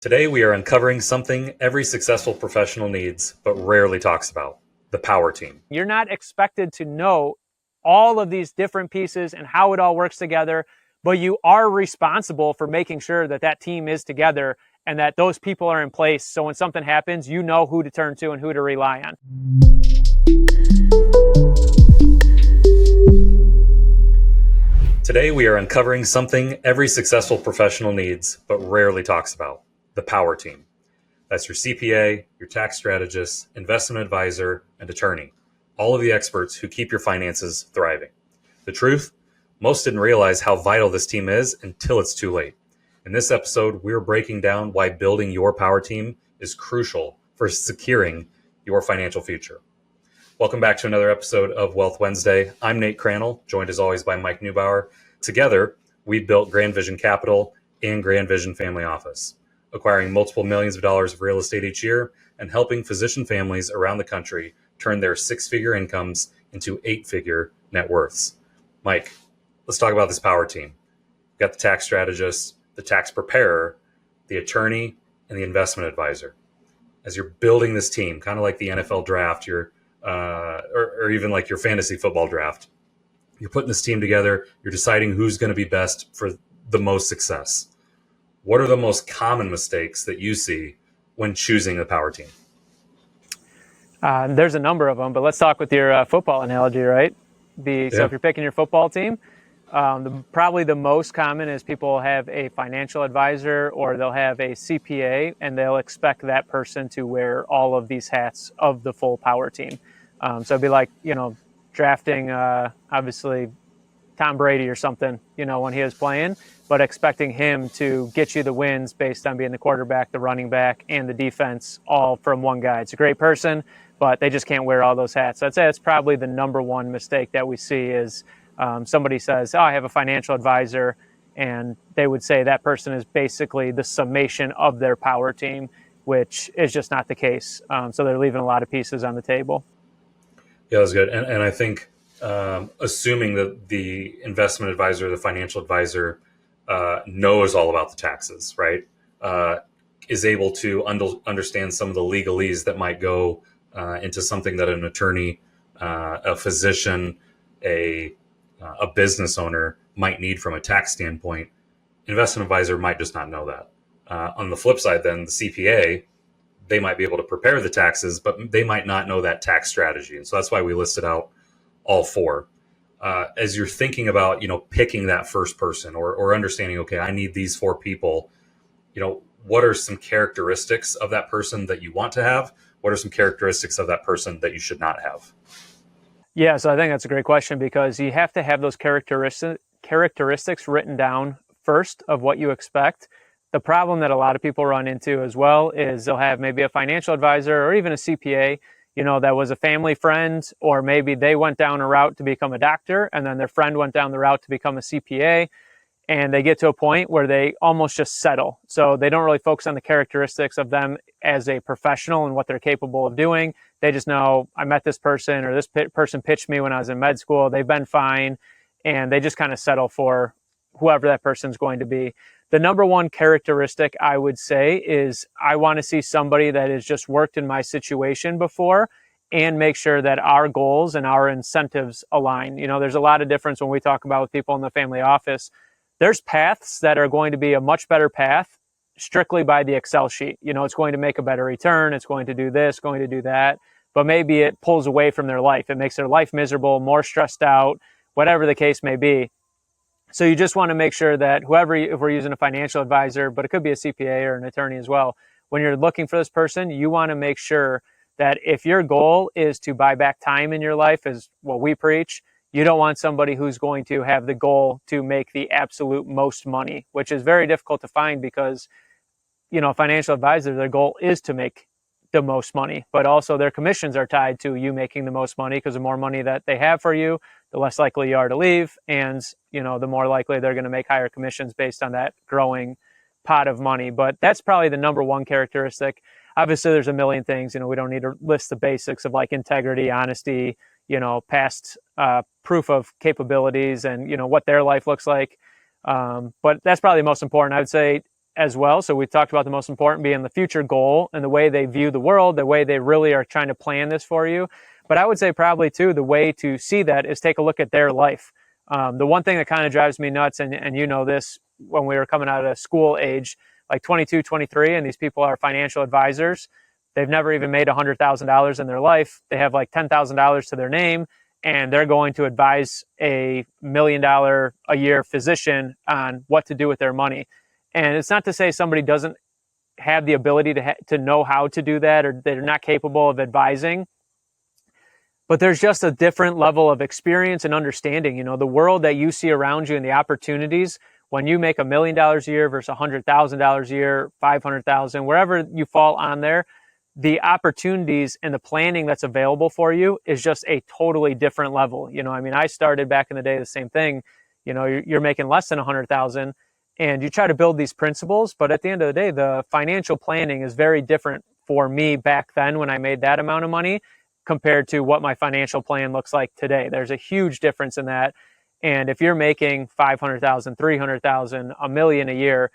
Today we are uncovering something every successful professional needs but rarely talks about: the power team. You're not expected to know all of these different pieces and how it all works together, but you are responsible for making sure that that team is together and that those people are in place. So when something happens, you know who to turn to and who to rely on. Today we are uncovering something every successful professional needs but rarely talks about: the power team. That's your CPA, your tax strategist, investment advisor, and attorney. All of the experts who keep your finances thriving. The truth? Most didn't realize how vital this team is until it's too late. In this episode, we're breaking down why building your power team is crucial for securing your financial future. Welcome back to another episode of Wealth Wednesday. I'm Nate Crannell, joined as always by Mike Neubauer. Together, we built Grand Vision Capital and Grand Vision Family Office, acquiring multiple millions of dollars of real estate each year and helping physician families around the country turn their six-figure incomes into eight-figure net worths. Mike, let's talk about this power team. We've got the tax strategist, the tax preparer, the attorney, and the investment advisor. As you're building this team, kind of like the NFL draft, or even like your fantasy football draft, you're putting this team together, you're deciding who's going to be best for the most success. What are the most common mistakes that you see when choosing the power team? There's a number of them, but let's talk with your football analogy, right? So if you're picking your football team, probably the most common is people have a financial advisor or they'll have a CPA, and they'll expect that person to wear all of these hats of the full power team. So it'd be like, drafting, obviously, Tom Brady or something, when he was playing, but expecting him to get you the wins based on being the quarterback, the running back, and the defense all from one guy. It's a great person, but they just can't wear all those hats. So I'd say it's probably the number one mistake that we see is somebody says, I have a financial advisor, and they would say that person is basically the summation of their power team, which is just not the case. So they're leaving a lot of pieces on the table. Yeah, that's good. And I think assuming that the investment advisor, the financial advisor, knows all about the taxes, right? Is able to understand some of the legalese that might go into something that an attorney, a physician, a business owner might need from a tax standpoint. Investment advisor might just not know that. On the flip side, then the CPA, they might be able to prepare the taxes, but they might not know that tax strategy. And so that's why we listed out all four. As you're thinking about, picking that first person or understanding, okay, I need these four people, what are some characteristics of that person that you want to have? What are some characteristics of that person that you should not have? Yeah, so I think that's a great question because you have to have those characteristics written down first of what you expect. The problem that a lot of people run into as well is they'll have maybe a financial advisor or even a CPA, that was a family friend, or maybe they went down a route to become a doctor and then their friend went down the route to become a CPA, and they get to a point where they almost just settle. So they don't really focus on the characteristics of them as a professional and what they're capable of doing. They just know, I met this person, or this person pitched me when I was in med school. They've been fine. And they just kind of settle for whoever that person's going to be. The number one characteristic I would say is I want to see somebody that has just worked in my situation before and make sure that our goals and our incentives align. There's a lot of difference when we talk about with people in the family office. There's paths that are going to be a much better path strictly by the Excel sheet. It's going to make a better return. It's going to do this, going to do that. But maybe it pulls away from their life. It makes their life miserable, more stressed out, whatever the case may be. So you just want to make sure that if we're using a financial advisor, but it could be a CPA or an attorney as well, when you're looking for this person, you want to make sure that if your goal is to buy back time in your life, is what we preach, you don't want somebody who's going to have the goal to make the absolute most money, which is very difficult to find because, a financial advisor, their goal is to make the most money, but also their commissions are tied to you making the most money, because the more money that they have for you, the less likely you are to leave. And, the more likely they're going to make higher commissions based on that growing pot of money. But that's probably the number one characteristic. Obviously, there's a million things. We don't need to list the basics of like integrity, honesty, past proof of capabilities and, what their life looks like. But that's probably the most important. I would say as well. So we've talked about the most important being the future goal and the way they view the world, the way they really are trying to plan this for you. But I would say probably too, the way to see that is take a look at their life. The one thing that kind of drives me nuts, and you know this when we were coming out of school age, like 22, 23, and these people are financial advisors. They've never even made $100,000 in their life. They have like $10,000 to their name, and they're going to advise a $1 million a year physician on what to do with their money. And it's not to say somebody doesn't have the ability to know how to do that, or they're not capable of advising. But there's just a different level of experience and understanding. You know, the world that you see around you and the opportunities when you make $1 million a year versus $100,000 a year, 500,000, wherever you fall on there, the opportunities and the planning that's available for you is just a totally different level. You know, I mean, I started back in the day, the same thing. You know, you're making less than 100,000 and you try to build these principles, but at the end of the day, the financial planning is very different for me back then when I made that amount of money compared to what my financial plan looks like today. There's a huge difference in that. And if you're making 500,000, 300,000, a million a year,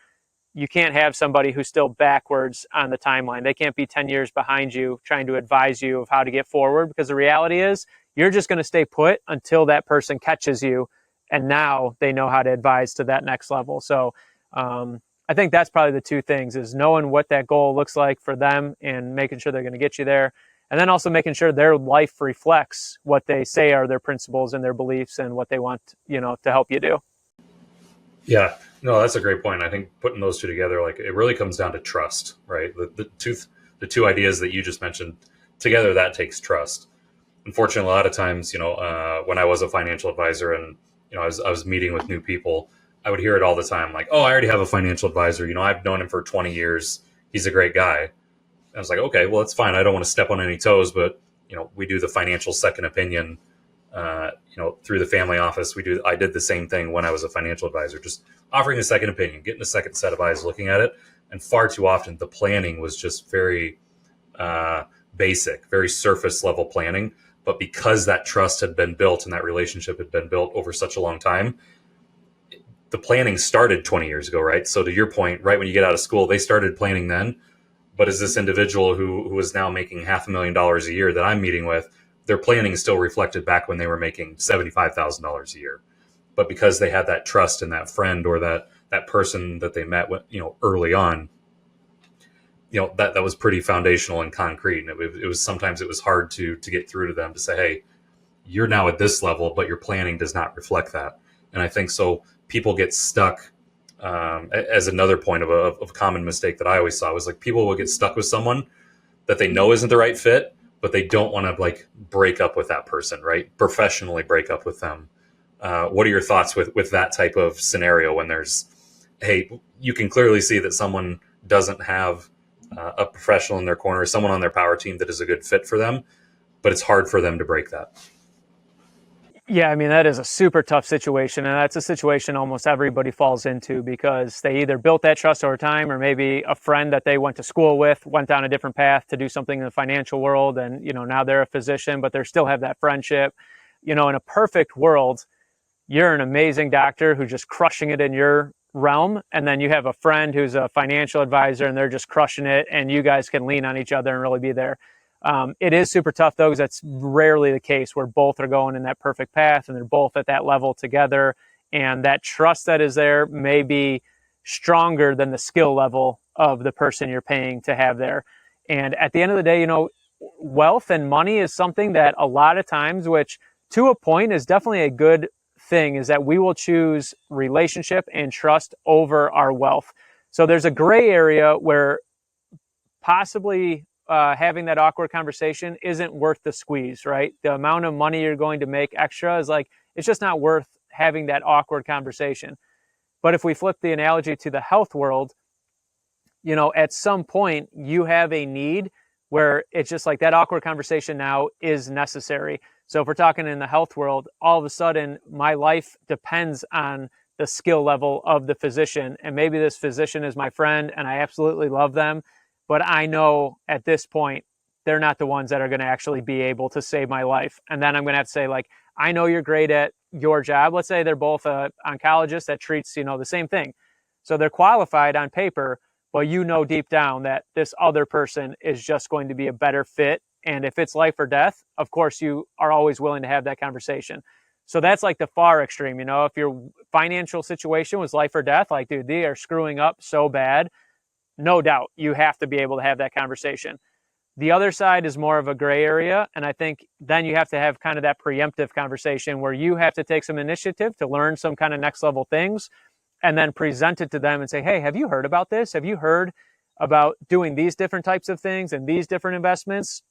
you can't have somebody who's still backwards on the timeline. They can't be 10 years behind you trying to advise you of how to get forward, because the reality is you're just going to stay put until that person catches you. And now they know how to advise to that next level. So I think that's probably the two things, is knowing what that goal looks like for them and making sure they're going to get you there. And then also making sure their life reflects what they say are their principles and their beliefs and what they want, you know, to help you do. Yeah, no, that's a great point. I think putting those two together, like, it really comes down to trust, right? The two ideas that you just mentioned together, that takes trust. Unfortunately, a lot of times, when I was a financial advisor and I was meeting with new people, I would hear it all the time, like, "Oh, I already have a financial advisor. I've known him for 20 years. He's a great guy." I was like, "Okay, well, it's fine. I don't want to step on any toes, but we do the financial second opinion." Through the family office, I did the same thing when I was a financial advisor, just offering a second opinion, getting a second set of eyes looking at it. And far too often, the planning was just very basic, very surface level planning. But because that trust had been built and that relationship had been built over such a long time, the planning started 20 years ago, right? So to your point, right when you get out of school, they started planning then. But as this individual who is now making $500,000 a year that I'm meeting with, their planning still reflected back when they were making $75,000 a year. But because they had that trust in that friend or that person that they met with, early on, that was pretty foundational and concrete. And it was sometimes it was hard to get through to them to say, "Hey, you're now at this level, but your planning does not reflect that." And I think so people get stuck. As another point of a common mistake that I always saw was, like, people will get stuck with someone that they know isn't the right fit, but they don't want to, like, break up with that person, right? Professionally break up with them. What are your thoughts with that type of scenario when there's, hey, you can clearly see that someone doesn't have a professional in their corner, someone on their power team that is a good fit for them, but it's hard for them to break that? Yeah, I mean, that is a super tough situation. And that's a situation almost everybody falls into, because they either built that trust over time, or maybe a friend that they went to school with went down a different path to do something in the financial world. And, now they're a physician, but they still have that friendship. In a perfect world, you're an amazing doctor who's just crushing it in your realm. And then you have a friend who's a financial advisor and they're just crushing it. And you guys can lean on each other and really be there. It is super tough, though, because that's rarely the case where both are going in that perfect path and they're both at that level together. And that trust that is there may be stronger than the skill level of the person you're paying to have there. And at the end of the day, wealth and money is something that a lot of times, which to a point is definitely a good thing, is that we will choose relationship and trust over our wealth. So there's a gray area where possibly having that awkward conversation isn't worth the squeeze, right? The amount of money you're going to make extra is like, it's just not worth having that awkward conversation. But if we flip the analogy to the health world, at some point you have a need where it's just like that awkward conversation now is necessary. So if we're talking in the health world, all of a sudden my life depends on the skill level of the physician. And maybe this physician is my friend and I absolutely love them, but I know at this point, they're not the ones that are going to actually be able to save my life. And then I'm going to have to say, like, I know you're great at your job. Let's say they're both an oncologist that treats, the same thing. So they're qualified on paper, but you know deep down that this other person is just going to be a better fit. And if it's life or death, of course, you are always willing to have that conversation. So that's like the far extreme. If your financial situation was life or death, like, dude, they are screwing up so bad, no doubt you have to be able to have that conversation. The other side is more of a gray area. And I think then you have to have kind of that preemptive conversation where you have to take some initiative to learn some kind of next level things and then present it to them and say, hey, have you heard about this? Have you heard about doing these different types of things and these different investments?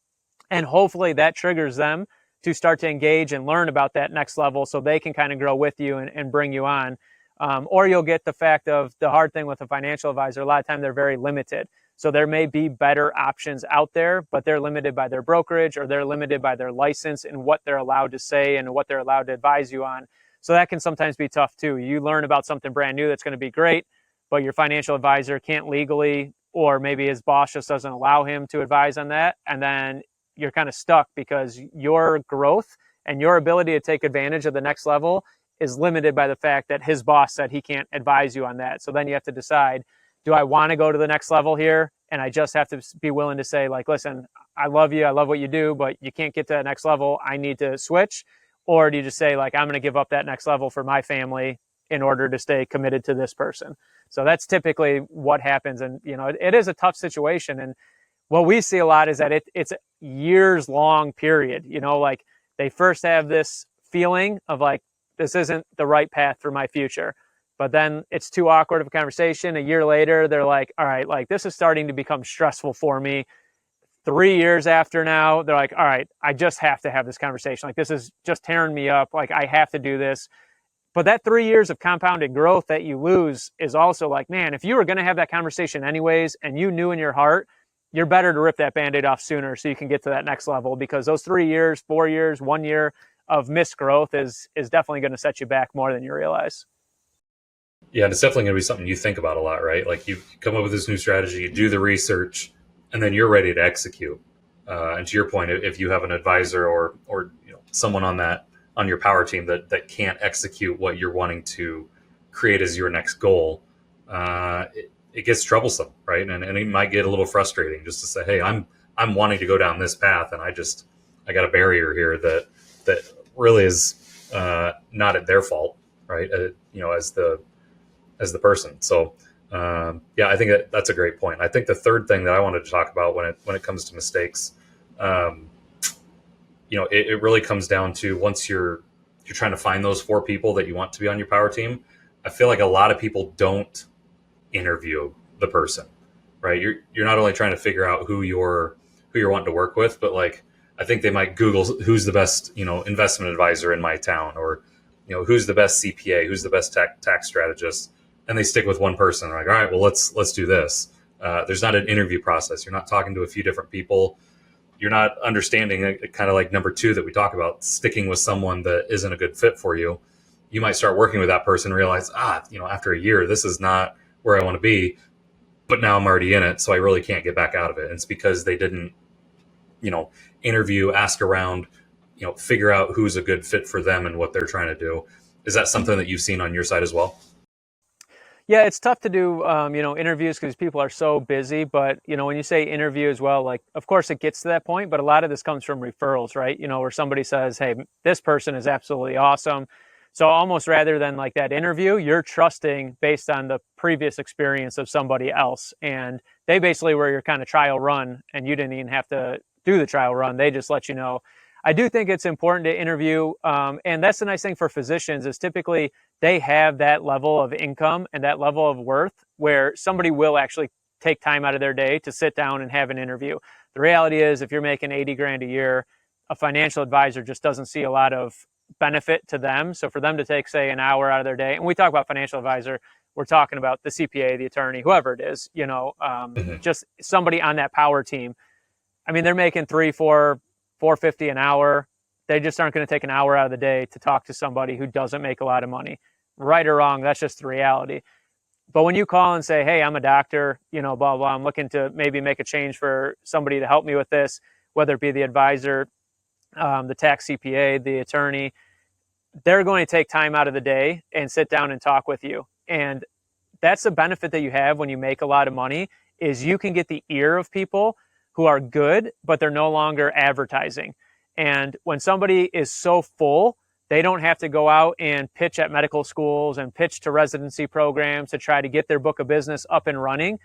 And hopefully that triggers them to start to engage and learn about that next level so they can kind of grow with you and bring you on. Or you'll get the fact of the hard thing with a financial advisor, a lot of time they're very limited. So there may be better options out there, but they're limited by their brokerage or they're limited by their license and what they're allowed to say and what they're allowed to advise you on. So that can sometimes be tough too. You learn about something brand new that's going to be great, but your financial advisor can't legally, or maybe his boss just doesn't allow him to advise on that. And then you're kind of stuck because your growth and your ability to take advantage of the next level is limited by the fact that his boss said he can't advise you on that. So then you have to decide, do I want to go to the next level here? And I just have to be willing to say, like, listen, I love you. I love what you do, but you can't get to that next level. I need to switch. Or do you just say, like, I'm going to give up that next level for my family in order to stay committed to this person? So that's typically what happens. And, it is a tough situation. And what we see a lot is that it's a years long period, like they first have this feeling of like, this isn't the right path for my future. But then it's too awkward of a conversation. A year later, they're like, all right, like this is starting to become stressful for me. 3 years after now, they're like, all right, I just have to have this conversation. Like this is just tearing me up. Like I have to do this. But that 3 years of compounded growth that you lose is also like, man, if you were going to have that conversation anyways, and you knew in your heart, you're better to rip that Band-Aid off sooner so you can get to that next level, because those 3 years, 4 years, 1 year of missed growth is definitely going to set you back more than you realize. Yeah, and it's definitely going to be something you think about a lot, right? Like you come up with this new strategy, you do the research, and then you're ready to execute. And to your point, if you have an advisor or someone on your power team that can't execute what you're wanting to create as your next goal, it gets troublesome, right? And it might get a little frustrating just to say, hey, I'm wanting to go down this path, and I got a barrier here that really is not at their fault, right? As the person. So I think that's a great point. I think the third thing that I wanted to talk about when it comes to mistakes, it really comes down to once you're trying to find those 4 people that you want to be on your power team. I feel like a lot of people don't interview the person, right? You're not only trying to figure out who you're wanting to work with, but like I think they might Google who's the best investment advisor in my town, or who's the best CPA, who's the best tax strategist, and they stick with one person. They're like, all right, well let's do this. There's not an interview process. You're not talking to a few different people. You're not understanding kind of like number 2 that we talk about, sticking with someone that isn't a good fit for you. You might start working with that person and realize, after a year, this is not where I want to be, but now I'm already in it, so I really can't get back out of it. And it's because they didn't, interview, ask around, figure out who's a good fit for them and what they're trying to do. Is that something that you've seen on your side as well? Yeah, it's tough to do, interviews because people are so busy. But, when you say interview as well, like, of course it gets to that point, but a lot of this comes from referrals, right? Where somebody says, hey, this person is absolutely awesome. So almost rather than like that interview, you're trusting based on the previous experience of somebody else. And they basically were your kind of trial run, and you didn't even have to do the trial run. They just let you know. I do think it's important to interview. And that's the nice thing for physicians is typically they have that level of income and that level of worth where somebody will actually take time out of their day to sit down and have an interview. The reality is if you're making 80 grand a year, a financial advisor just doesn't see a lot of benefit to them. So for them to take, say, an hour out of their day, and we talk about financial advisor, we're talking about the CPA, the attorney, whoever it is, just somebody on that power team. I mean, they're making $450 an hour. They just aren't going to take an hour out of the day to talk to somebody who doesn't make a lot of money. Right or wrong, that's just the reality. But when you call and say, hey, I'm a doctor, blah, blah, I'm looking to maybe make a change for somebody to help me with this, whether it be the advisor, the tax CPA, the attorney, they're going to take time out of the day and sit down and talk with you. And that's the benefit that you have when you make a lot of money, is you can get the ear of people who are good, but they're no longer advertising. And when somebody is so full, they don't have to go out and pitch at medical schools and pitch to residency programs to try to get their book of business up and running.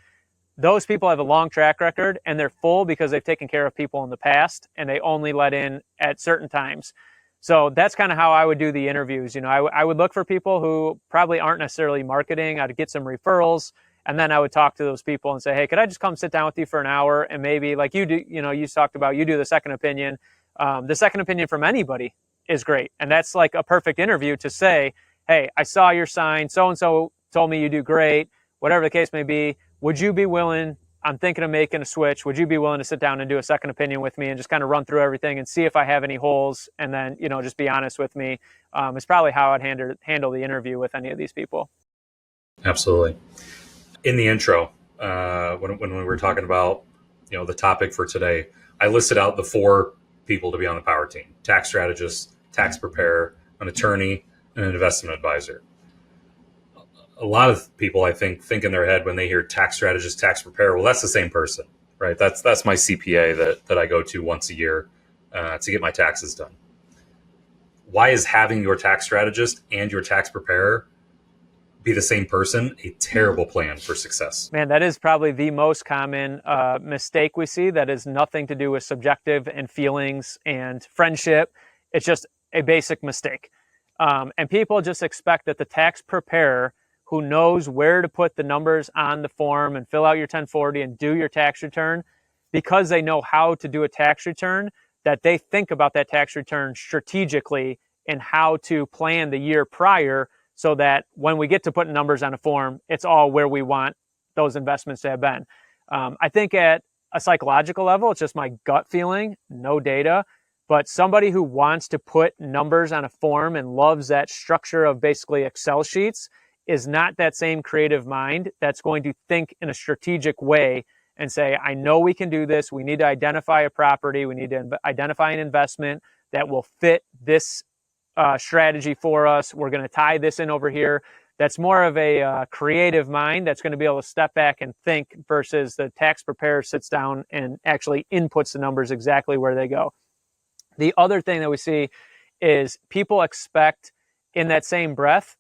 Those people have a long track record, and they're full because they've taken care of people in the past, and they only let in at certain times. So that's kind of how I would do the interviews. I would look for people who probably aren't necessarily marketing. I'd get some referrals, and then I would talk to those people and say, hey, could I just come sit down with you for an hour? And maybe like you do, you talked about, you do the second opinion. The second opinion from anybody is great. And that's like a perfect interview to say, hey, I saw your sign. So-and-so told me you do great, whatever the case may be. Would you be willing, I'm thinking of making a switch, would you be willing to sit down and do a second opinion with me and just kind of run through everything and see if I have any holes, and then, just be honest with me? It's probably how I'd handle the interview with any of these people. Absolutely. In the intro, when we were talking about, the topic for today, I listed out the 4 people to be on the power team: tax strategist, tax preparer, an attorney, and an investment advisor. A lot of people, I think in their head when they hear tax strategist, tax preparer, well, that's the same person, right? That's my CPA that I go to once a year to get my taxes done. Why is having your tax strategist and your tax preparer be the same person a terrible plan for success? Man, that is probably the most common mistake we see. That is nothing to do with subjective and feelings and friendship. It's just a basic mistake. And people just expect that the tax preparer, who knows where to put the numbers on the form and fill out your 1040 and do your tax return, because they know how to do a tax return, that they think about that tax return strategically and how to plan the year prior, so that when we get to putting numbers on a form, it's all where we want those investments to have been. I think at a psychological level, it's just my gut feeling, no data, but somebody who wants to put numbers on a form and loves that structure of basically Excel sheets is not that same creative mind that's going to think in a strategic way and say, I know we can do this. We need to identify a property. We need to identify an investment that will fit this strategy for us. We're going to tie this in over here. That's more of a creative mind that's going to be able to step back and think, versus the tax preparer sits down and actually inputs the numbers exactly where they go. The other thing that we see is people expect in that same breath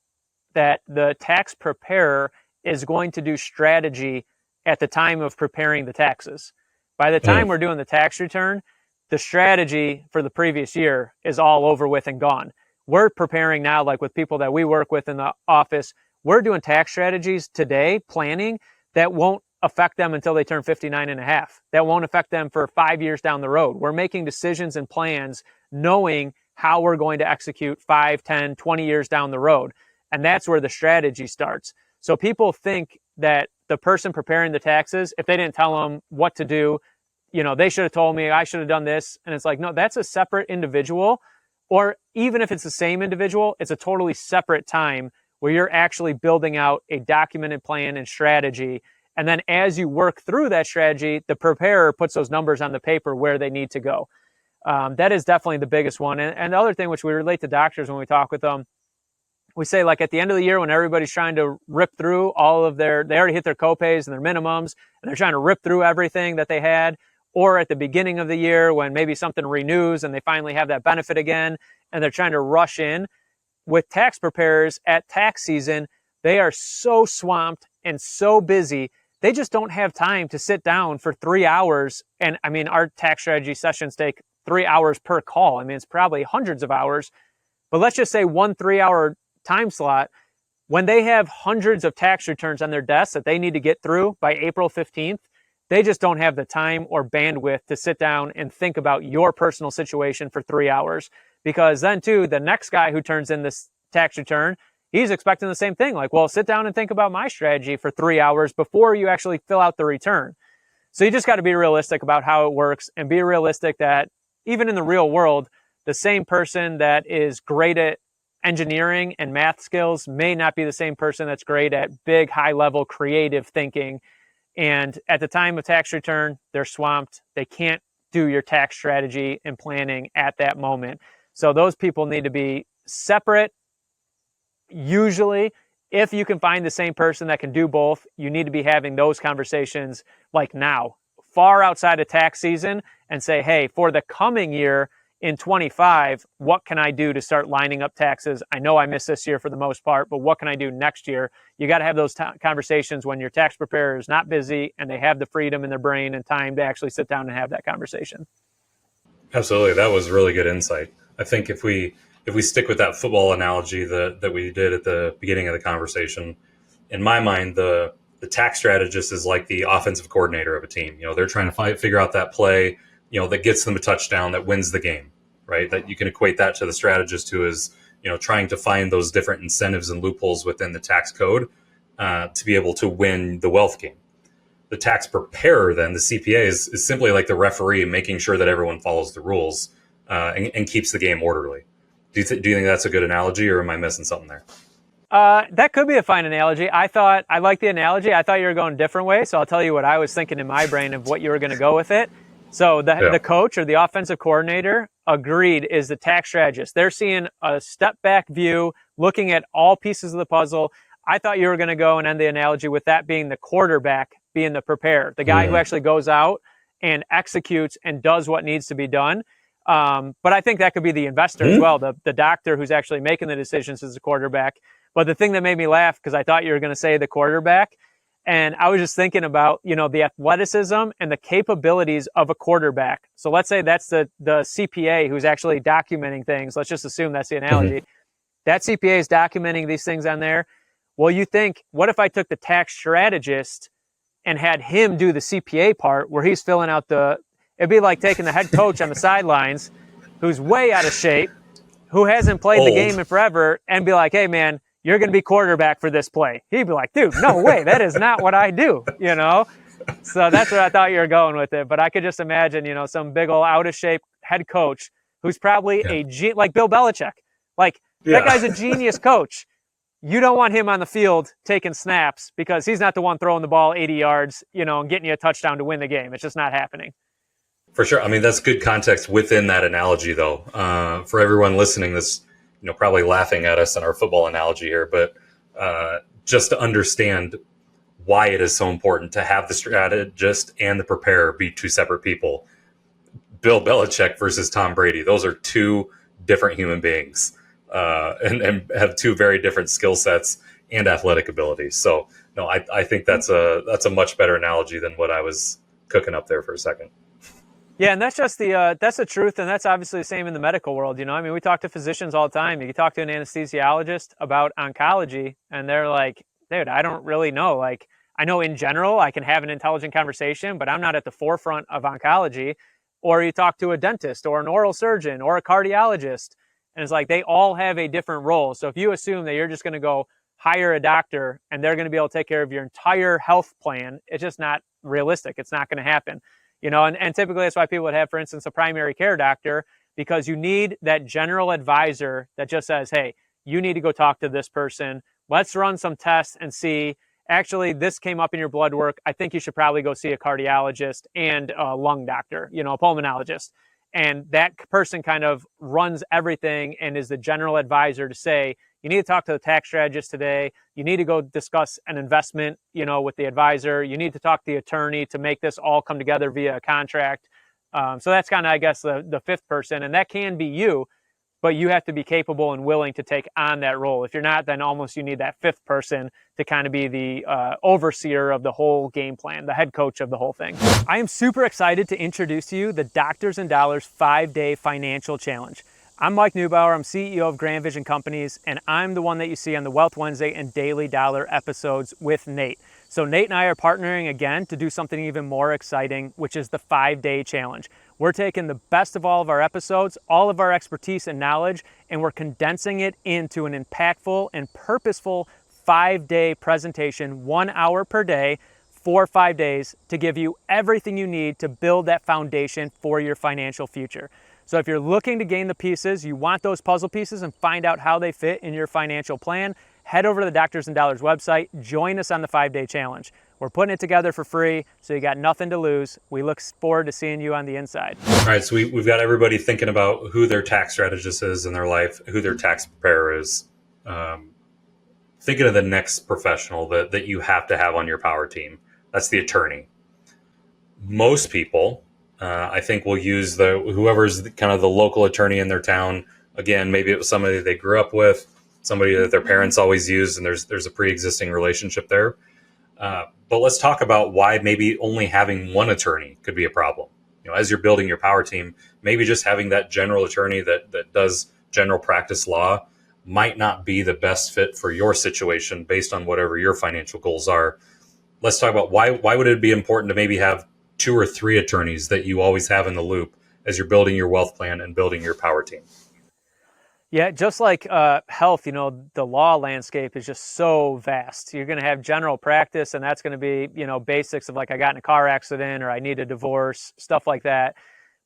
that the tax preparer is going to do strategy at the time of preparing the taxes. By the time we're doing the tax return, the strategy for the previous year is all over with and gone. We're preparing now, like with people that we work with in the office, we're doing tax strategies today, planning, that won't affect them until they turn 59 and a half. That won't affect them for 5 years down the road. We're making decisions and plans knowing how we're going to execute 5, 10, 20 years down the road. And that's where the strategy starts. So people think that the person preparing the taxes, if they didn't tell them what to do, they should have told me, I should have done this. And it's like, no, that's a separate individual. Or even if it's the same individual, it's a totally separate time where you're actually building out a documented plan and strategy. And then as you work through that strategy, the preparer puts those numbers on the paper where they need to go. That is definitely the biggest one. And the other thing, which we relate to doctors when we talk with them, we say, like, at the end of the year when everybody's trying to rip through all of they already hit their copays and their minimums, and they're trying to rip through everything that they had, or at the beginning of the year when maybe something renews and they finally have that benefit again, and they're trying to rush in. With tax preparers at tax season, they are so swamped and so busy, they just don't have time to sit down for 3 hours. And I mean, our tax strategy sessions take 3 hours per call. I mean, it's probably hundreds of hours, but let's just say 1 3-hour time slot. When they have hundreds of tax returns on their desks that they need to get through by April 15th, they just don't have the time or bandwidth to sit down and think about your personal situation for 3 hours. Because then too, the next guy who turns in this tax return, he's expecting the same thing. Like, well, sit down and think about my strategy for 3 hours before you actually fill out the return. So you just got to be realistic about how it works, and be realistic that even in the real world, the same person that is great at engineering and math skills may not be the same person that's great at big, high-level creative thinking. And at the time of tax return, they're swamped. They can't do your tax strategy and planning at that moment. So those people need to be separate, usually, If you can find the same person that can do both, you need to be having those conversations like now, far outside of tax season, and say, hey, for the coming year in 25, what can I do to start lining up taxes? I know I missed this year for the most part, but what can I do next year? You got to have those conversations when your tax preparer is not busy and they have the freedom in their brain and time to actually sit down and have that conversation. Absolutely. That was really good insight. I think if we stick with that football analogy that we did at the beginning of the conversation, in my mind, the tax strategist is like the offensive coordinator of a team. They're trying to figure out that play, that gets them a touchdown, that wins the game, right? That you can equate that to the strategist who is, trying to find those different incentives and loopholes within the tax code to be able to win the wealth game. The tax preparer, then, the CPA, is simply like the referee, making sure that everyone follows the rules and keeps the game orderly. Do you think that's a good analogy, or am I missing something there? That could be a fine analogy. I like the analogy. I thought you were going a different way, so I'll tell you what I was thinking in my brain of what you were going to go with it. So the coach or the offensive coordinator, agreed, is the tax strategist. They're seeing a step back view, looking at all pieces of the puzzle. I thought you were going to go and end the analogy with that being the quarterback, being the preparer, the guy who actually goes out and executes and does what needs to be done. But I think that could be the investor as well, the doctor who's actually making the decisions as a quarterback. But the thing that made me laugh, because I thought you were going to say the quarterback, and I was just thinking about, the athleticism and the capabilities of a quarterback. So let's say that's the CPA who's actually documenting things. Let's just assume that's the analogy. That CPA is documenting these things on there. Well, you think, what if I took the tax strategist and had him do the CPA part where he's filling out it'd be like taking the head coach on the sidelines who's way out of shape, who hasn't played the game in forever, and be like, hey, man, you're going to be quarterback for this play. He'd be like, dude, no way. That is not what I do, So that's where I thought you were going with it. But I could just imagine, some big old out of shape head coach who's probably like Bill Belichick. That guy's a genius coach. You don't want him on the field taking snaps because he's not the one throwing the ball 80 yards, and getting you a touchdown to win the game. It's just not happening. For sure. I mean, that's good context within that analogy, though. For everyone listening, this, probably laughing at us in our football analogy here, but just to understand why it is so important to have the strategist and the preparer be two separate people. Bill Belichick versus Tom Brady. Those are two different human beings. And have two very different skill sets and athletic abilities. So, no, I think that's a much better analogy than what I was cooking up there for a second. Yeah, and that's just that's the truth, and that's obviously the same in the medical world. We talk to physicians all the time. You can talk to an anesthesiologist about oncology, and they're like, dude, I don't really know. I know in general I can have an intelligent conversation, but I'm not at the forefront of oncology. Or you talk to a dentist or an oral surgeon or a cardiologist, and it's like they all have a different role. So if you assume that you're just going to go hire a doctor and they're going to be able to take care of your entire health plan, it's just not realistic. It's not going to happen. And typically that's why people would have, for instance, a primary care doctor, because you need that general advisor that just says, hey, you need to go talk to this person. Let's run some tests and see, actually, this came up in your blood work. I think you should probably go see a cardiologist and a lung doctor, a pulmonologist. And that person kind of runs everything and is the general advisor to say, you need to talk to the tax strategist today. You need to go discuss an investment, with the advisor. You need to talk to the attorney to make this all come together via a contract. So that's kind of, I guess, the fifth person. And that can be you, but you have to be capable and willing to take on that role. If you're not, then almost you need that fifth person to kind of be the overseer of the whole game plan, the head coach of the whole thing. I am super excited to introduce to you the Doctors and Dollars 5-Day Financial Challenge. I'm Mike Neubauer, I'm CEO of Grand Vision Companies, and I'm the one that you see on the Wealth Wednesday and Daily Dollar episodes with Nate. So Nate and I are partnering again to do something even more exciting, which is the 5-Day Challenge. We're taking the best of all of our episodes, all of our expertise and knowledge, and we're condensing it into an impactful and purposeful 5-day presentation, 1 hour per day, for 5 days, to give you everything you need to build that foundation for your financial future. So if you're looking to gain the pieces, you want those puzzle pieces and find out how they fit in your financial plan, head over to the Doctors and Dollars website, join us on the 5-day challenge. We're putting it together for free, so you got nothing to lose. We look forward to seeing you on the inside. All right, so we've got everybody thinking about who their tax strategist is in their life, who their tax preparer is. thinking of the next professional that you have to have on your power team. That's the attorney. Most people, I think, will use whoever's kind of the local attorney in their town. Again, maybe it was somebody they grew up with, somebody that their parents always used, and there's a pre-existing relationship there. But let's talk about why maybe only having one attorney could be a problem. As you're building your power team, maybe just having that general attorney that does general practice law might not be the best fit for your situation based on whatever your financial goals are. Let's talk about why would it be important to maybe have 2 or 3 attorneys that you always have in the loop as you're building your wealth plan and building your power team. Yeah, just like health, the law landscape is just so vast. You're going to have general practice, and that's going to be, basics of like I got in a car accident or I need a divorce, stuff like that.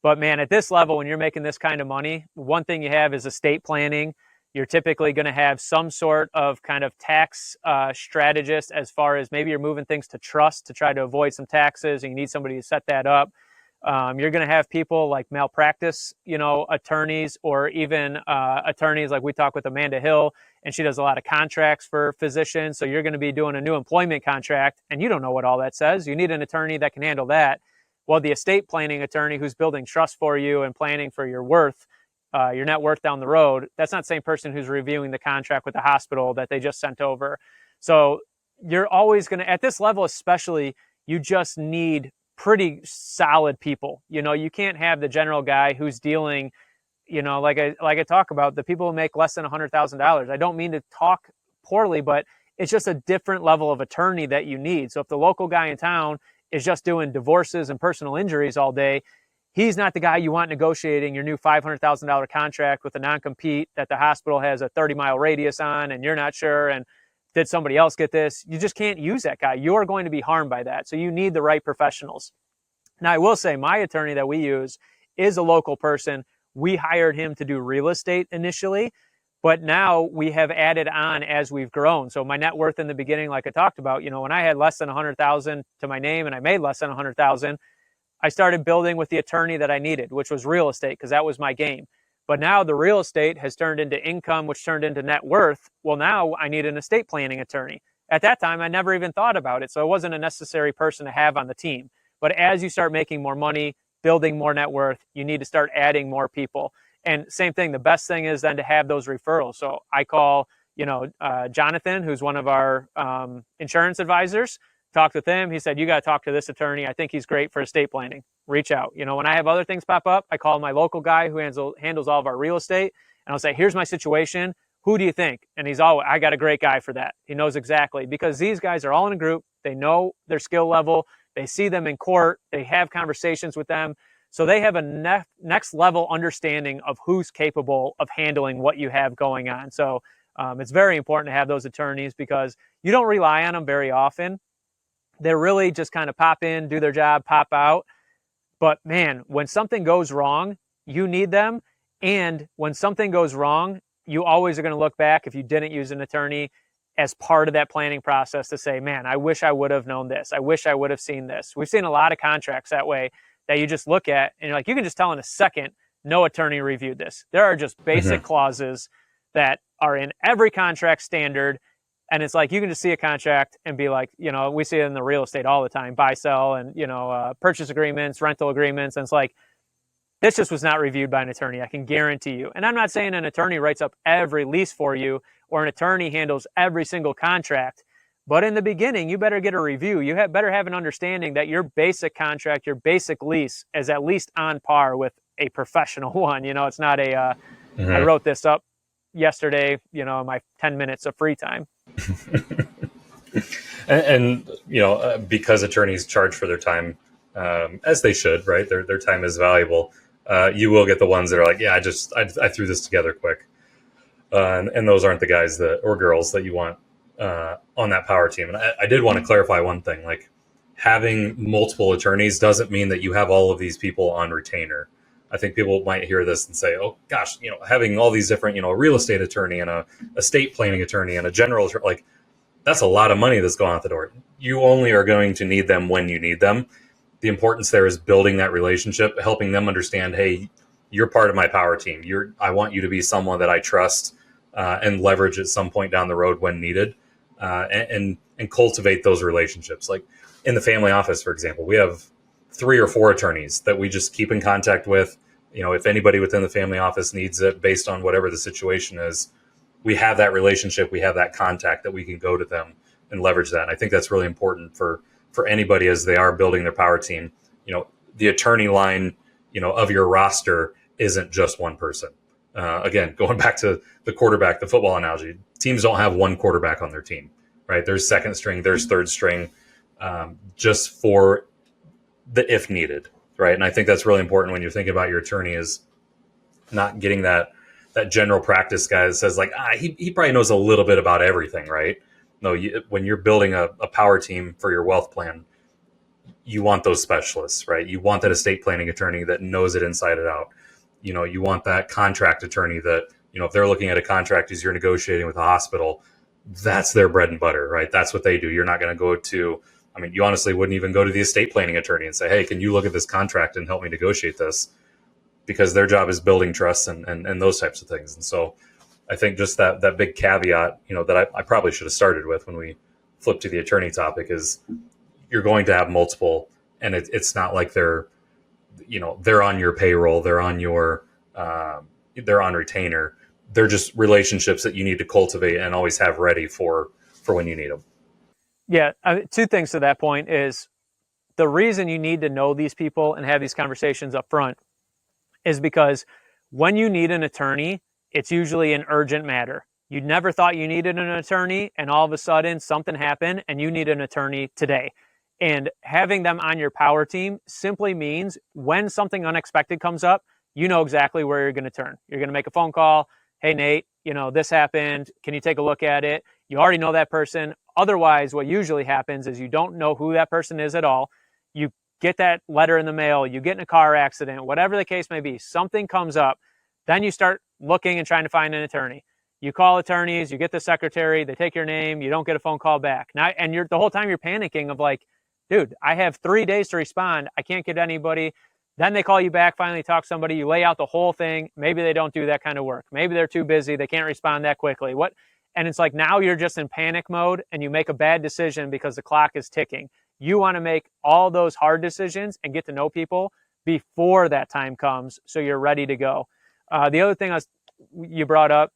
But man, at this level, when you're making this kind of money, one thing you have is estate planning. You're typically going to have some sort of kind of tax strategist, as far as maybe you're moving things to trust to try to avoid some taxes and you need somebody to set that up. You're going to have people like malpractice, attorneys, or even attorneys like we talk with Amanda Hill, and she does a lot of contracts for physicians. So you're going to be doing a new employment contract and you don't know what all that says. You need an attorney that can handle that. Well, the estate planning attorney who's building trust for you and planning for your net worth down the road, that's not the same person who's reviewing the contract with the hospital that they just sent over. So you're always going to, at this level especially, you just need pretty solid people. You can't have the general guy who's dealing, like I talk about, the people who make less than $100,000. I don't mean to talk poorly, but it's just a different level of attorney that you need. So if the local guy in town is just doing divorces and personal injuries all day, he's not the guy you want negotiating your new $500,000 contract with a non-compete that the hospital has a 30-mile radius on, and you're not sure, and did somebody else get this? You just can't use that guy. You're going to be harmed by that. So you need the right professionals. Now, I will say my attorney that we use is a local person. We hired him to do real estate initially, but now we have added on as we've grown. So my net worth in the beginning, like I talked about, when I had less than 100,000 to my name and I made less than 100,000, I started building with the attorney that I needed, which was real estate, because that was my game. But now the real estate has turned into income, which turned into net worth. Well, now I need an estate planning attorney. At that time, I never even thought about it. So it wasn't a necessary person to have on the team. But as you start making more money, building more net worth, you need to start adding more people. And same thing, the best thing is then to have those referrals. So I call, Jonathan, who's one of our insurance advisors, talked with him. He said, you got to talk to this attorney. I think he's great for estate planning. Reach out. When I have other things pop up, I call my local guy who handles all of our real estate, and I'll say, here's my situation. Who do you think? And I got a great guy for that. He knows exactly, because these guys are all in a group. They know their skill level. They see them in court. They have conversations with them. So they have a next level understanding of who's capable of handling what you have going on. So it's very important to have those attorneys, because you don't rely on them very often. They're really just kind of pop in, do their job, pop out. But man, when something goes wrong, you need them. And when something goes wrong, you always are going to look back, if you didn't use an attorney, as part of that planning process to say, man, I wish I would have known this. I wish I would have seen this. We've seen a lot of contracts that way, that you just look at and you're like, you can just tell in a second, no attorney reviewed this. There are just basic clauses that are in every contract standard. And it's like, you can just see a contract and be like, we see it in the real estate all the time, buy, sell, and, purchase agreements, rental agreements. And it's like, this just was not reviewed by an attorney. I can guarantee you. And I'm not saying an attorney writes up every lease for you or an attorney handles every single contract. But in the beginning, you better get a review. You better have an understanding that your basic contract, your basic lease is at least on par with a professional one. It's not I wrote this up yesterday, in my 10 minutes of free time. and because attorneys charge for their time, as they should, right? Their time is valuable. You will get the ones that are like, yeah, I threw this together quick. And those aren't the guys or girls that you want on that power team. And I did want to clarify one thing, like having multiple attorneys doesn't mean that you have all of these people on retainer. I think people might hear this and say, oh gosh, having all these different, a real estate attorney and a estate planning attorney and a general, like that's a lot of money that's going out the door. You only are going to need them when you need them. The importance there is building that relationship, helping them understand, hey, you're part of my power team. I want you to be someone that I trust and leverage at some point down the road when needed. and cultivate those relationships. Like in the family office, for example, we have 3 or 4 attorneys that we just keep in contact with. If anybody within the family office needs it based on whatever the situation is, we have that relationship, we have that contact that we can go to them and leverage that. And I think that's really important for anybody as they are building their power team. The attorney line, of your roster isn't just one person. Again, going back to the quarterback, the football analogy, teams don't have one quarterback on their team, right? There's second string, there's third string, just for the if needed, right? And I think that's really important when you're thinking about your attorney, is not getting that general practice guy that says like, he probably knows a little bit about everything, right? No, when you're building a power team for your wealth plan, you want those specialists, right? You want that estate planning attorney that knows it inside and out. You want that contract attorney that, if they're looking at a contract as you're negotiating with a hospital, that's their bread and butter, right? That's what they do. You're not going to go to, you honestly wouldn't even go to the estate planning attorney and say, hey, can you look at this contract and help me negotiate this? Because their job is building trust and those types of things. And so I think just that big caveat, that I probably should have started with when we flipped to the attorney topic, is you're going to have multiple, and it's not like they're on your payroll, they're on retainer. They're just relationships that you need to cultivate and always have ready for when you need them. Yeah, 2 things to that point is the reason you need to know these people and have these conversations up front is because when you need an attorney, it's usually an urgent matter. You never thought you needed an attorney, and all of a sudden something happened and you need an attorney today. And having them on your power team simply means when something unexpected comes up, you know exactly where you're going to turn. You're going to make a phone call. Hey, Nate, this happened. Can you take a look at it? You already know that person. Otherwise, what usually happens is you don't know who that person is at all. You get that letter in the mail, you get in a car accident, whatever the case may be, something comes up. Then you start looking and trying to find an attorney. You call attorneys, you get the secretary, they take your name, you don't get a phone call back. Now, and the whole time you're panicking of like, dude, I have 3 days to respond. I can't get anybody. Then they call you back, finally talk to somebody. You lay out the whole thing. Maybe they don't do that kind of work. Maybe they're too busy. They can't respond that quickly. And it's like now you're just in panic mode and you make a bad decision because the clock is ticking. You want to make all those hard decisions and get to know people before that time comes so you're ready to go. The other thing you brought up,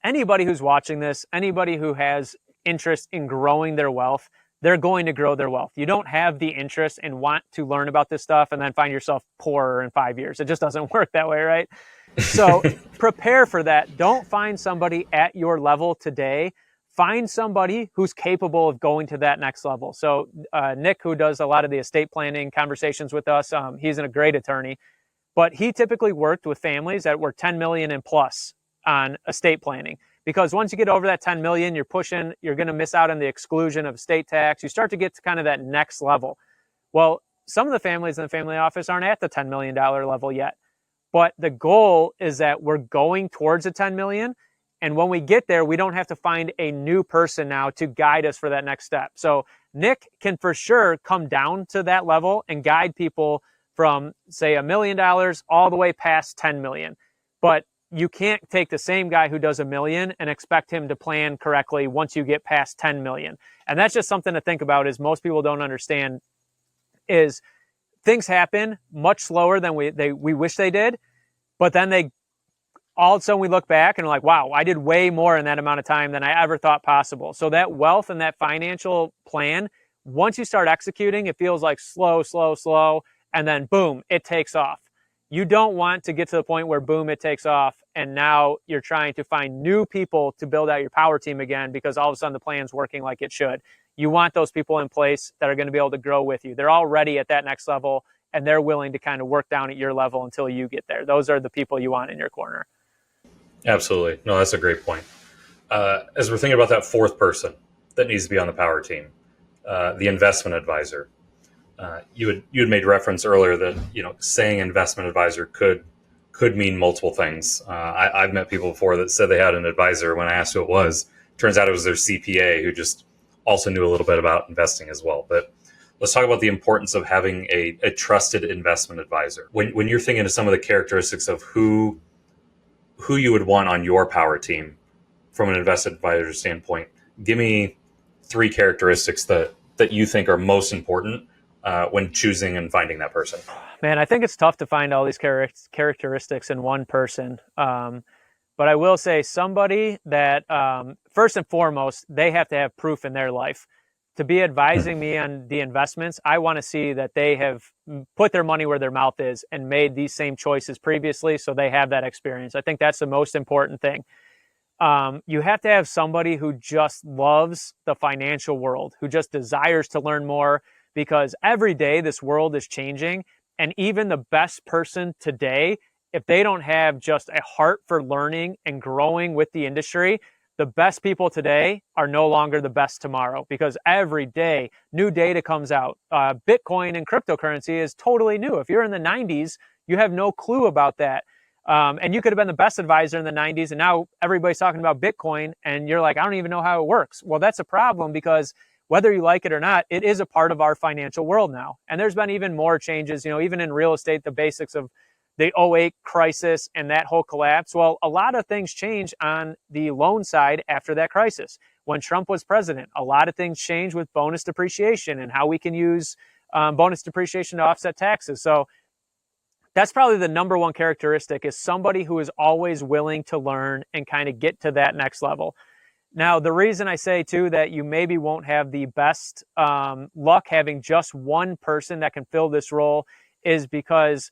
anybody who's watching this, anybody who has interest in growing their wealth, they're going to grow their wealth. You don't have the interest and want to learn about this stuff and then find yourself poorer in 5 years. It just doesn't work that way, right? So prepare for that. Don't find somebody at your level today. Find somebody who's capable of going to that next level. So Nick, who does a lot of the estate planning conversations with us, he's a great attorney, but he typically worked with families that were 10 million and plus on estate planning. Because once you get over that 10 million, you're going to miss out on the exclusion of estate tax. You start to get to kind of that next level. Well, some of the families in the family office aren't at the $10 million level yet. But the goal is that we're going towards the 10 million. And when we get there, we don't have to find a new person now to guide us for that next step. So Nick can for sure come down to that level and guide people from, say, $1 million all the way past 10 million. But you can't take the same guy who does $1 million and expect him to plan correctly once you get past 10 million. And that's just something to think about, is most people don't understand is things happen much slower than we wish they did. But then all of a sudden we look back and we're like, wow, I did way more in that amount of time than I ever thought possible. So that wealth and that financial plan, once you start executing, it feels like slow, and then boom, it takes off. You don't want to get to the point where boom, it takes off, and now you're trying to find new people to build out your power team again because all of a sudden the plan's working like it should. You want those people in place that are going to be able to grow with you. They're already at that next level, and they're willing to kind of work down at your level until you get there. Those are the people you want in your corner. Absolutely. No, that's a great point. As we're thinking about that fourth person that needs to be on the power team, the investment advisor. You had made reference earlier that saying investment advisor could mean multiple things. I've met people before that said they had an advisor. When I asked who it was, turns out it was their CPA who just also knew a little bit about investing as well. But let's talk about the importance of having a trusted investment advisor. When you're thinking of some of the characteristics of who you would want on your power team from an investment advisor standpoint, Give me three characteristics that you think are most important when choosing and finding that person. Man, I think it's tough to find all these characteristics in one person. But I will say somebody that, first and foremost, they have to have proof in their life. To be advising me on the investments, I want to see that they have put their money where their mouth is and made these same choices previously, so they have that experience. I think that's the most important thing. You have to have somebody who just loves the financial world, who just desires to learn more, because every day this world is changing. And even the best person today, if they don't have just a heart for learning and growing with the industry, the best people today are no longer the best tomorrow, because every day new data comes out. Bitcoin and cryptocurrency is totally new. If you're in the 90s, you have no clue about that. And you could have been the best advisor in the 90s, and now everybody's talking about Bitcoin, and you're like, I don't even know how it works. Well, that's a problem, because whether you like it or not, it is a part of our financial world now. And there's been even more changes, even in real estate, the basics of the '08 crisis and that whole collapse. Well, a lot of things changed on the loan side after that crisis. When Trump was president, a lot of things changed with bonus depreciation and how we can use bonus depreciation to offset taxes. So that's probably the number one characteristic, is somebody who is always willing to learn and kind of get to that next level. Now, the reason I say, too, that you maybe won't have the best luck having just one person that can fill this role is because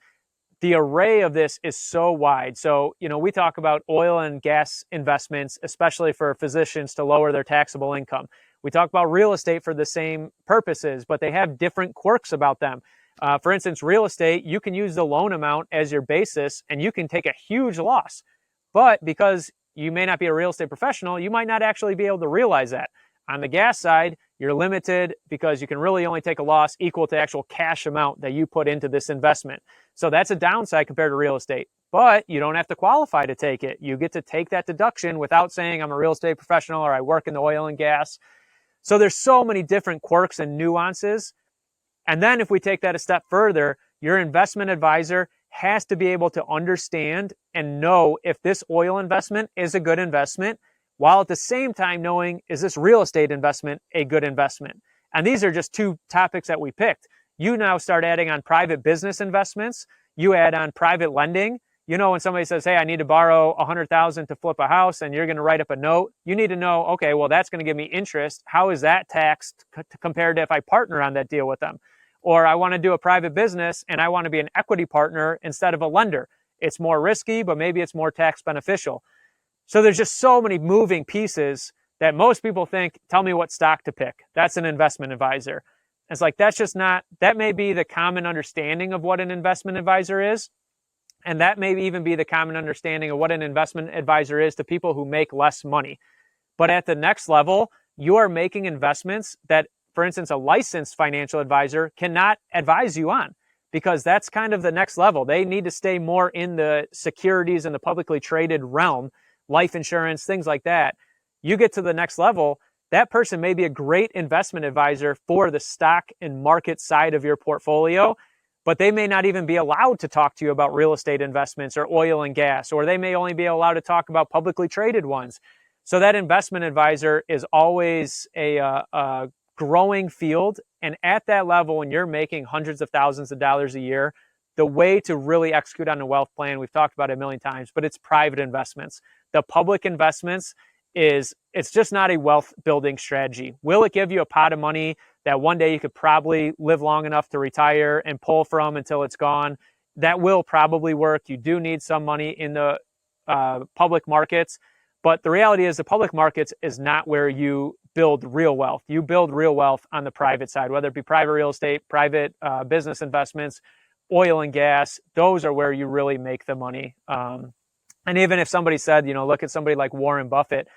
the array of this is so wide. So, we talk about oil and gas investments, especially for physicians to lower their taxable income. We talk about real estate for the same purposes, but they have different quirks about them. For instance, real estate, you can use the loan amount as your basis and you can take a huge loss. But because you may not be a real estate professional, you might not actually be able to realize that. On the gas side, you're limited because you can really only take a loss equal to actual cash amount that you put into this investment. So that's a downside compared to real estate. But you don't have to qualify to take it. You get to take that deduction without saying I'm a real estate professional or I work in the oil and gas. So there's so many different quirks and nuances. And then if we take that a step further, your investment advisor has to be able to understand and know if this oil investment is a good investment, while at the same time knowing, is this real estate investment a good investment? And these are just two topics that we picked. You now start adding on private business investments. You add on private lending. When somebody says, hey, I need to borrow $100,000 to flip a house, and you're going to write up a note, you need to know, okay, well, that's going to give me interest. How is that taxed compared to if I partner on that deal with them? Or I want to do a private business and I want to be an equity partner instead of a lender. It's more risky, but maybe it's more tax beneficial. So there's just so many moving pieces that most people think, tell me what stock to pick. That's an investment advisor. It's like, that's just not, that may be the common understanding of what an investment advisor is. And that may even be the common understanding of what an investment advisor is to people who make less money. But at the next level, you are making investments that, for instance, a licensed financial advisor cannot advise you on, because that's kind of the next level. They need to stay more in the securities and the publicly traded realm, life insurance, things like that. You get to the next level, that person may be a great investment advisor for the stock and market side of your portfolio, but they may not even be allowed to talk to you about real estate investments or oil and gas, or they may only be allowed to talk about publicly traded ones. So that investment advisor is always a growing field. And at that level, when you're making hundreds of thousands of dollars a year, the way to really execute on a wealth plan, we've talked about it a million times, but it's private investments. The public investments it's just not a wealth building strategy. Will it give you a pot of money that one day you could probably live long enough to retire and pull from until it's gone? That will probably work. You do need some money in the public markets. But the reality is the public markets is not where you build real wealth. You build real wealth on the private side, whether it be private real estate, private business investments, oil and gas. Those are where you really make the money. And even if somebody said, look at somebody like Warren Buffett,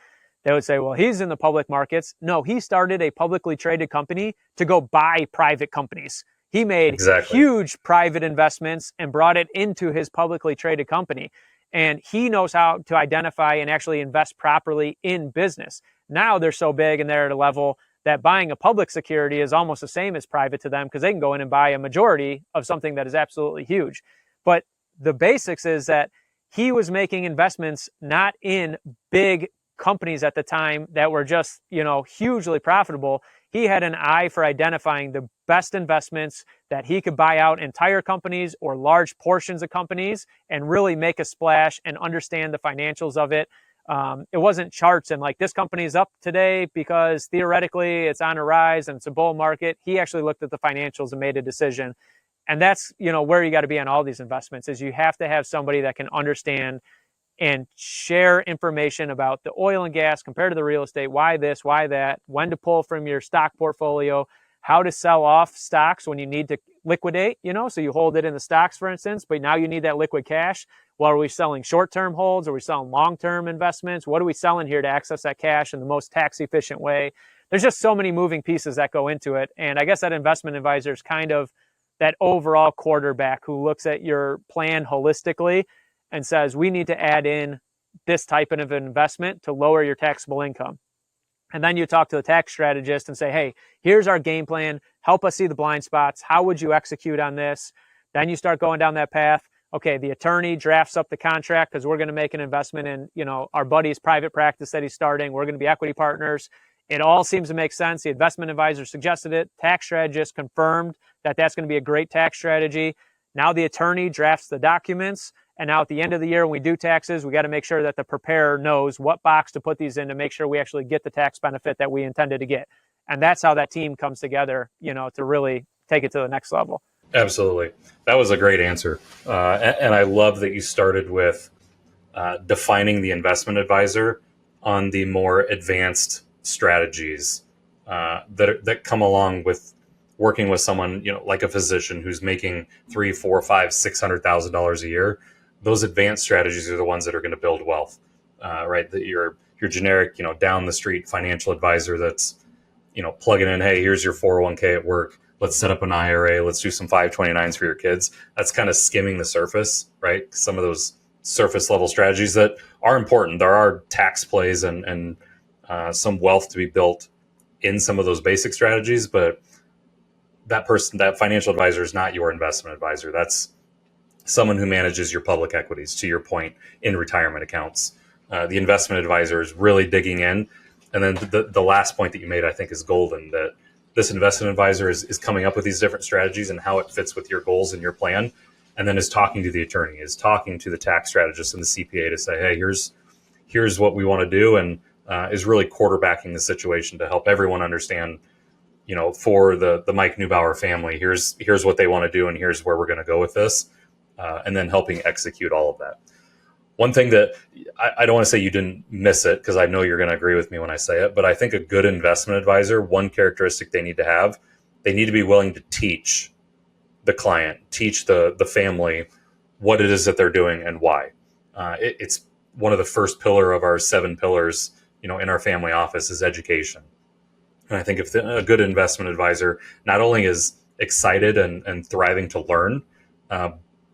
they would say, well, he's in the public markets. No, he started a publicly traded company to go buy private companies. He made huge private investments and brought it into his publicly traded company. And he knows how to identify and actually invest properly in business. Now they're so big and they're at a level that buying a public security is almost the same as private to them, because they can go in and buy a majority of something that is absolutely huge. But the basics is that he was making investments not in big companies at the time that were just, hugely profitable. He had an eye for identifying the best investments that he could buy out entire companies or large portions of companies and really make a splash and understand the financials of it. It wasn't charts and like, this company's up today because theoretically it's on a rise and it's a bull market. He actually looked at the financials and made a decision. And that's, where you got to be on all these investments, is you have to have somebody that can understand and share information about the oil and gas compared to the real estate, why this, why that, when to pull from your stock portfolio, how to sell off stocks when you need to liquidate, so you hold it in the stocks, for instance, but now you need that liquid cash. Well, are we selling short-term holds? Are we selling long-term investments? What are we selling here to access that cash in the most tax-efficient way? There's just so many moving pieces that go into it. And I guess that investment advisor is kind of that overall quarterback who looks at your plan holistically and says, we need to add in this type of investment to lower your taxable income. And then you talk to the tax strategist and say, hey, here's our game plan. Help us see the blind spots. How would you execute on this? Then you start going down that path. Okay, the attorney drafts up the contract because we're going to make an investment in, our buddy's private practice that he's starting. We're going to be equity partners. It all seems to make sense. The investment advisor suggested it. Tax strategist confirmed that that's going to be a great tax strategy. Now the attorney drafts the documents. And now at the end of the year, when we do taxes, we got to make sure that the preparer knows what box to put these in to make sure we actually get the tax benefit that we intended to get. And that's how that team comes together, to really take it to the next level. Absolutely. That was a great answer. And I love that you started with defining the investment advisor on the more advanced strategies that come along with working with someone, like a physician who's making $300,000, $400,000, $500,000, $600,000 a year. Those advanced strategies are the ones that are going to build wealth, right? That your generic, down the street financial advisor that's, plugging in, hey, here's your 401k at work. Let's set up an IRA. Let's do some 529s for your kids. That's kind of skimming the surface, right? Some of those surface level strategies that are important. There are tax plays and some wealth to be built in some of those basic strategies, but that financial advisor is not your investment advisor. That's someone who manages your public equities, to your point, in retirement accounts. The investment advisor is really digging in. And then the last point that you made, I think, is golden, that this investment advisor is coming up with these different strategies and how it fits with your goals and your plan. And then is talking to the attorney, is talking to the tax strategist and the CPA to say, hey, here's what we want to do. And is really quarterbacking the situation to help everyone understand, for the Mike Neubauer family, here's what they want to do and here's where we're going to go with this. And then helping execute all of that. One thing that I don't want to say you didn't miss it, because I know you're going to agree with me when I say it, but I think a good investment advisor, one characteristic they need to have, they need to be willing to teach the client, teach the family what it is that they're doing and why. It's one of the first pillar of our 7 pillars, in our family office is education. And I think if a good investment advisor not only is excited and thriving to learn,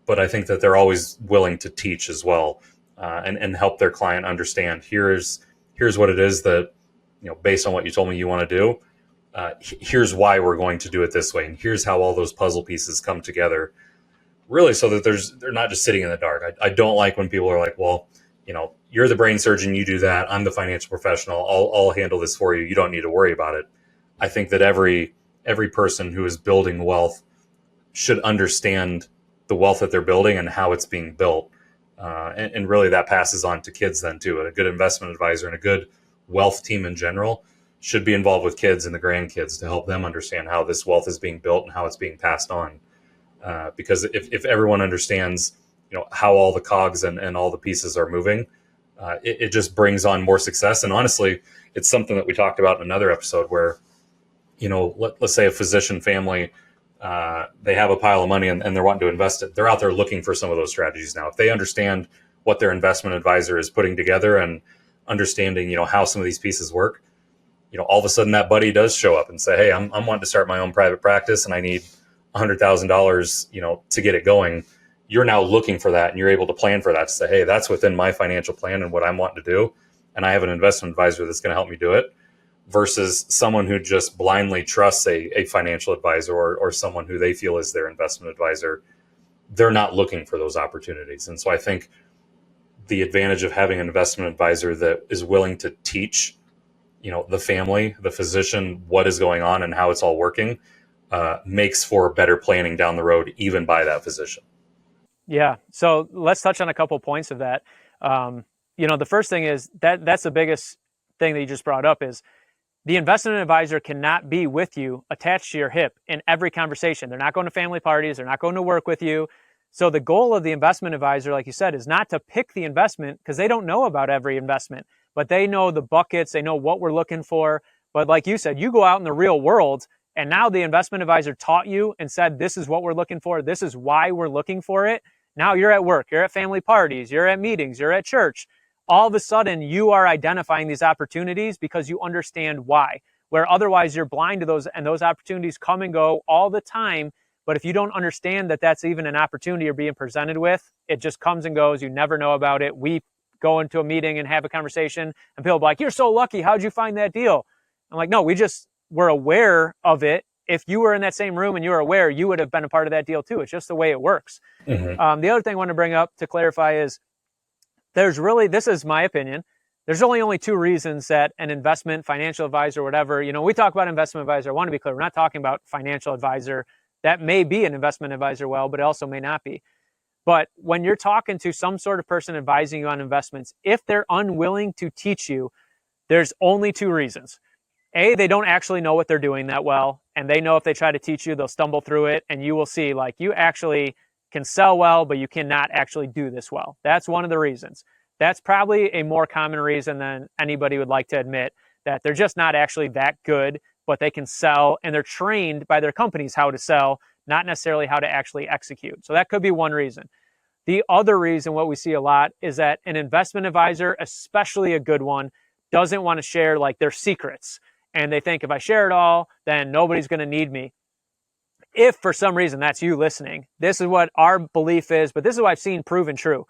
but I think that they're always willing to teach as well, and help their client understand, here's what it is that, based on what you told me you want to do, here's why we're going to do it this way. And here's how all those puzzle pieces come together, really, so that they're not just sitting in the dark. I don't like when people are like, well, you're the brain surgeon, you do that. I'm the financial professional. I'll handle this for you. You don't need to worry about it. I think that every person who is building wealth should understand the wealth that they're building and how it's being built. And really that passes on to kids then too. A good investment advisor and a good wealth team in general should be involved with kids and the grandkids to help them understand how this wealth is being built and how it's being passed on. Because if everyone understands, how all the cogs and all the pieces are moving, it just brings on more success. And honestly, it's something that we talked about in another episode where, let's say a physician family, they have a pile of money and they're wanting to invest it. They're out there looking for some of those strategies now. If they understand what their investment advisor is putting together and understanding, how some of these pieces work, all of a sudden that buddy does show up and say, hey, I'm wanting to start my own private practice and I need $100,000, to get it going. You're now looking for that and you're able to plan for that to say, hey, that's within my financial plan and what I'm wanting to do. And I have an investment advisor that's going to help me do it, versus someone who just blindly trusts a financial advisor or someone who they feel is their investment advisor. They're not looking for those opportunities. And so I think the advantage of having an investment advisor that is willing to teach, the family, the physician, what is going on and how it's all working, makes for better planning down the road, even by that physician. Yeah. So let's touch on a couple points of that. The first thing is that's the biggest thing that you just brought up is the investment advisor cannot be with you attached to your hip in every conversation. They're not going to family parties. They're not going to work with you. So the goal of the investment advisor, like you said, is not to pick the investment because they don't know about every investment, but they know the buckets. They know what we're looking for. But like you said, you go out in the real world and now the investment advisor taught you and said, this is what we're looking for. This is why we're looking for it. Now you're at work, you're at family parties, you're at meetings, you're at church. All of a sudden you are identifying these opportunities because you understand why, where otherwise you're blind to those, and those opportunities come and go all the time. But if you don't understand that that's even an opportunity you're being presented with, it just comes and goes. You never know about it. We go into a meeting and have a conversation and people are like, you're so lucky. How'd you find that deal? I'm like, no, we just were aware of it. If you were in that same room and you were aware, you would have been a part of that deal too. It's just the way it works. Mm-hmm. The other thing I want to bring up to clarify is this is my opinion, there's only two reasons that an investment financial advisor, whatever, we talk about investment advisor. I want to be clear. We're not talking about financial advisor. That may be an investment advisor, but it also may not be. But when you're talking to some sort of person advising you on investments, if they're unwilling to teach you, there's only two reasons. A, they don't actually know what they're doing that well. And they know if they try to teach you, they'll stumble through it. And you will see like you actually can sell well, but you cannot actually do this well. That's one of the reasons. That's probably a more common reason than anybody would like to admit, that they're just not actually that good, but they can sell and they're trained by their companies how to sell, not necessarily how to actually execute. So that could be one reason. The other reason, what we see a lot, is that an investment advisor, especially a good one, doesn't want to share like their secrets. And they think if I share it all, then nobody's going to need me. If for some reason that's you listening, this is what our belief is, but this is what I've seen proven true.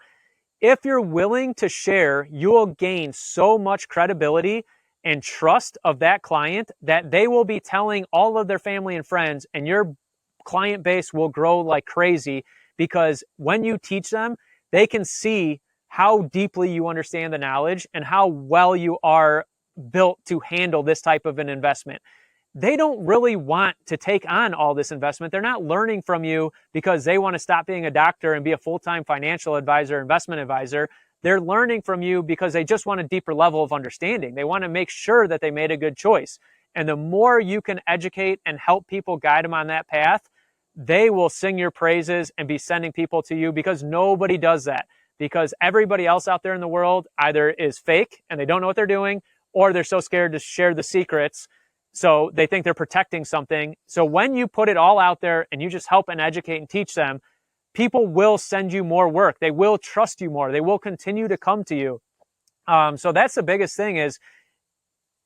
If you're willing to share, you will gain so much credibility and trust of that client that they will be telling all of their family and friends, and your client base will grow like crazy because when you teach them, they can see how deeply you understand the knowledge and how well you are built to handle this type of an investment. They don't really want to take on all this investment. They're not learning from you because they want to stop being a doctor and be a full-time financial advisor, investment advisor. They're learning from you because they just want a deeper level of understanding. They want to make sure that they made a good choice. And the more you can educate and help people, guide them on that path, they will sing your praises and be sending people to you, because nobody does that. Because everybody else out there in the world either is fake and they don't know what they're doing, or they're so scared to share the secrets. So they think they're protecting something. So when you put it all out there and you just help and educate and teach them, people will send you more work. They will trust you more. They will continue to come to you. So that's the biggest thing, is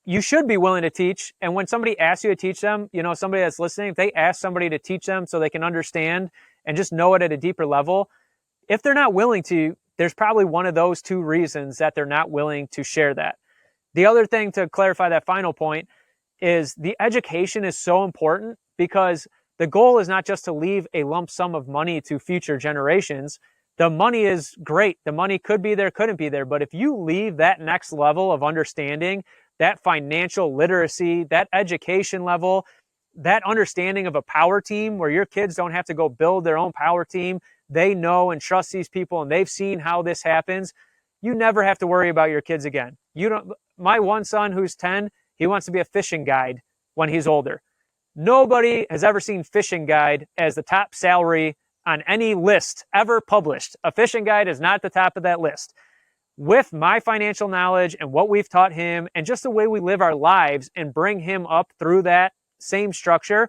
you should be willing to teach. And when somebody asks you to teach them, somebody that's listening, if they ask somebody to teach them so they can understand and just know it at a deeper level, if they're not willing to, there's probably one of those two reasons that they're not willing to share that. The other thing, to clarify that final point, is the education is so important, because the goal is not just to leave a lump sum of money to future generations. The money is great. The money could be there, couldn't be there. But if you leave that next level of understanding, that financial literacy, that education level, that understanding of a power team where your kids don't have to go build their own power team, they know and trust these people and they've seen how this happens, you never have to worry about your kids again. My one son who's 10, he wants to be a fishing guide when he's older. Nobody has ever seen fishing guide as the top salary on any list ever published. A fishing guide is not at the top of that list. With my financial knowledge and what we've taught him and just the way we live our lives and bring him up through that same structure,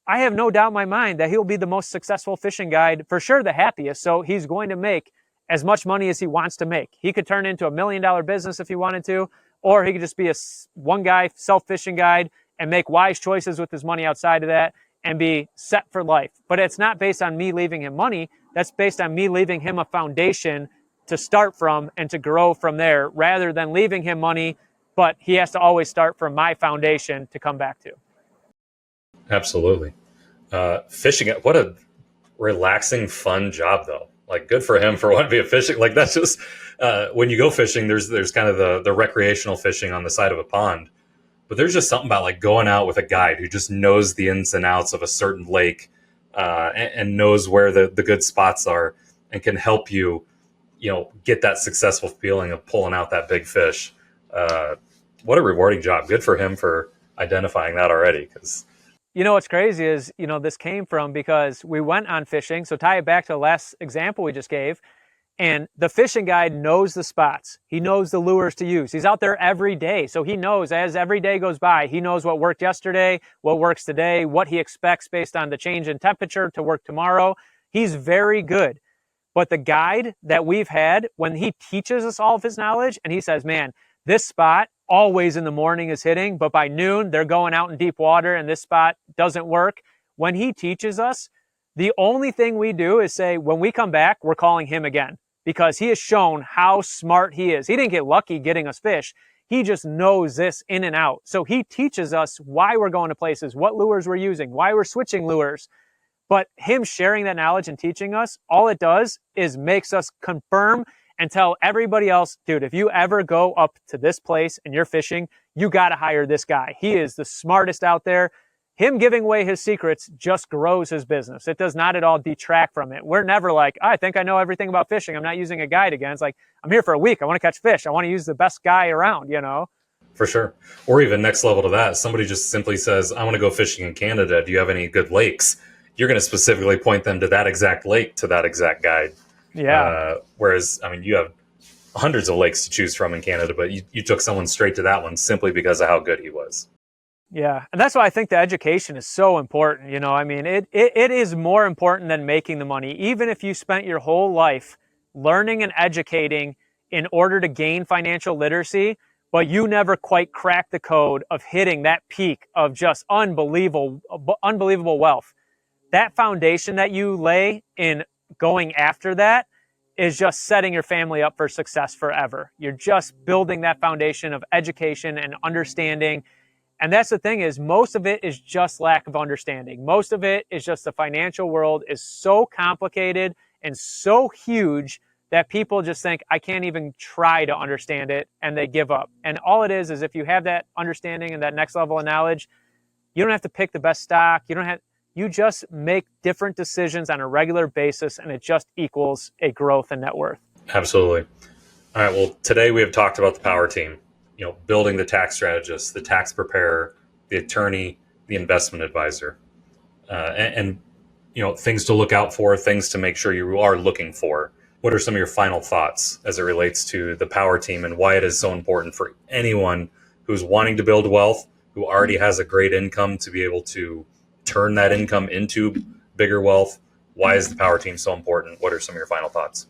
I have no doubt in my mind that he'll be the most successful fishing guide, for sure the happiest. So he's going to make as much money as he wants to make. He could turn into $1 million business if he wanted to, or he could just be a one guy self-fishing guide and make wise choices with his money outside of that and be set for life. But it's not based on me leaving him money. That's based on me leaving him a foundation to start from and to grow from there, rather than leaving him money, but he has to always start from my foundation to come back to. Absolutely. Fishing, what a relaxing, fun job, though. Like, good for him for wanting to be a fishing. Like, that's just when you go fishing, there's kind of the recreational fishing on the side of a pond, but there's just something about like going out with a guide who just knows the ins and outs of a certain lake, and knows where the good spots are and can help you, get that successful feeling of pulling out that big fish. What a rewarding job. Good for him for identifying that already. Because What's crazy is, this came from because we went on fishing. So tie it back to the last example we just gave. And the fishing guide knows the spots. He knows the lures to use. He's out there every day. So he knows as every day goes by, he knows what worked yesterday, what works today, what he expects based on the change in temperature to work tomorrow. He's very good. But the guide that we've had, when he teaches us all of his knowledge and he says, man, this spot always in the morning is hitting, but by noon they're going out in deep water and this spot doesn't work. When he teaches us, the only thing we do is say, when we come back, we're calling him again because he has shown how smart he is. He didn't get lucky getting us fish. He just knows this in and out. So he teaches us why we're going to places, what lures we're using, why we're switching lures. But him sharing that knowledge and teaching us, all it does is makes us confirm and tell everybody else, dude, if you ever go up to this place and you're fishing, you got to hire this guy. He is the smartest out there. Him giving away his secrets just grows his business. It does not at all detract from it. We're never like, I think I know everything about fishing. I'm not using a guide again. It's like, I'm here for a week. I want to catch fish. I want to use the best guy around, for sure. Or even next level to that, somebody just simply says, I want to go fishing in Canada. Do you have any good lakes? You're going to specifically point them to that exact lake, to that exact guide. Yeah. Whereas, I mean, you have hundreds of lakes to choose from in Canada, but you took someone straight to that one simply because of how good he was. Yeah. And that's why I think the education is so important. I mean, it is more important than making the money. Even if you spent your whole life learning and educating in order to gain financial literacy, but you never quite cracked the code of hitting that peak of just unbelievable wealth. That foundation that you lay in going after that is just setting your family up for success forever. You're just building that foundation of education and understanding. And that's the thing is most of it is just lack of understanding. Most of it is just the financial world is so complicated and so huge that people just think, I can't even try to understand it, and they give up. And all it is if you have that understanding and that next level of knowledge, you don't have to pick the best stock. You just make different decisions on a regular basis, and it just equals a growth in net worth. Absolutely. All right. Well, today we have talked about the power team, building the tax strategist, the tax preparer, the attorney, the investment advisor, and things to look out for, things to make sure you are looking for. What are some of your final thoughts as it relates to the power team and why it is so important for anyone who's wanting to build wealth, who already has a great income to be able to turn that income into bigger wealth? Why is the power team so important? What are some of your final thoughts?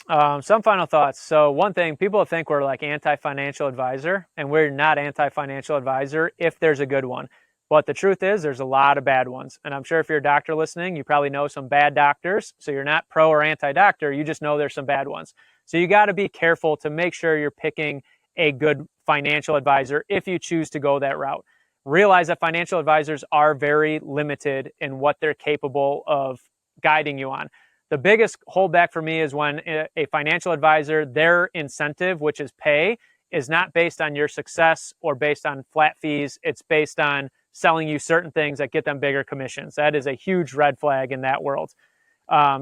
Some final thoughts. So one thing, people think we're like anti-financial advisor, and we're not anti-financial advisor if there's a good one. But the truth is there's a lot of bad ones. And I'm sure if you're a doctor listening, you probably know some bad doctors. So you're not pro or anti-doctor. You just know there's some bad ones. So you got to be careful to make sure you're picking a good financial advisor if you choose to go that route. Realize that financial advisors are very limited in what they're capable of guiding you on. The biggest holdback for me is when a financial advisor, their incentive, which is pay, is not based on your success or based on flat fees. It's based on selling you certain things that get them bigger commissions. That is a huge red flag in that world.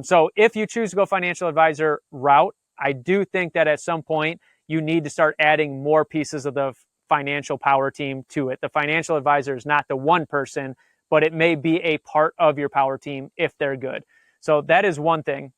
So if you choose to go financial advisor route, I do think that at some point you need to start adding more pieces of the financial power team to it. The financial advisor is not the one person, but it may be a part of your power team if they're good. So that is one thing.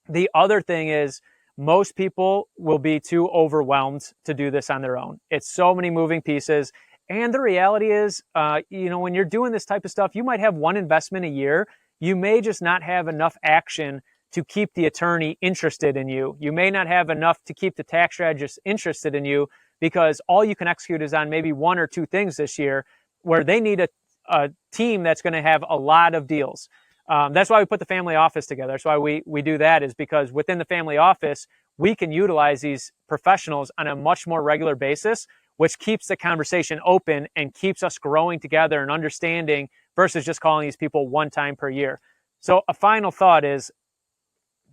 The other thing is most people will be too overwhelmed to do this on their own. It's so many moving pieces. And the reality is, when you're doing this type of stuff, you might have one investment a year. You may just not have enough action to keep the attorney interested in you. You may not have enough to keep the tax strategist interested in you because all you can execute is on maybe one or two things this year where they need a team that's going to have a lot of deals. That's why we put the family office together. That's why we do that, is because within the family office, we can utilize these professionals on a much more regular basis, which keeps the conversation open and keeps us growing together and understanding versus just calling these people one time per year. So a final thought is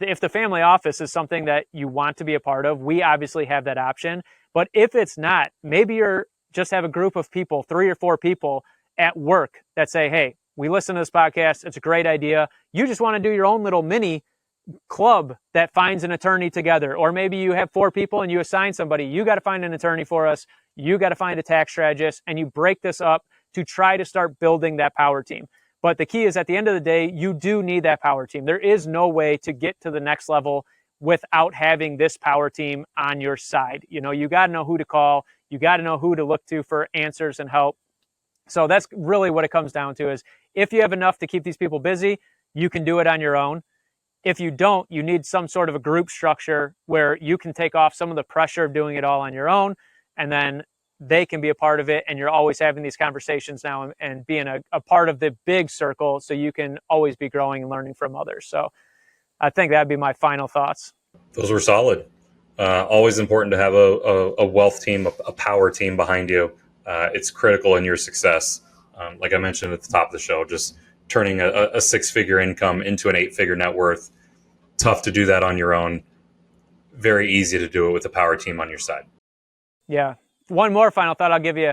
if the family office is something that you want to be a part of, we obviously have that option. But if it's not, maybe you're just have a group of people, 3 or 4 people at work that say, hey, we listen to this podcast. It's a great idea. You just want to do your own little mini club that finds an attorney together. Or maybe you have 4 people and you assign somebody, you got to find an attorney for us. You got to find a tax strategist, and you break this up to try to start building that power team. But the key is, at the end of the day, you do need that power team. There is no way to get to the next level without having this power team on your side. You know, you got to know who to call. You got to know who to look to for answers and help. So that's really what it comes down to, is if you have enough to keep these people busy, you can do it on your own. If you don't, you need some sort of a group structure where you can take off some of the pressure of doing it all on your own, and then they can be a part of it, and you're always having these conversations now and being a part of the big circle, so you can always be growing and learning from others. So I think that'd be my final thoughts. Those were solid. Always important to have a wealth team, a power team behind you. It's critical in your success. Like I mentioned at the top of the show, just turning a 6-figure income into an 8-figure net worth. Tough to do that on your own. Very easy to do it with a power team on your side. Yeah. One more final thought I'll give you.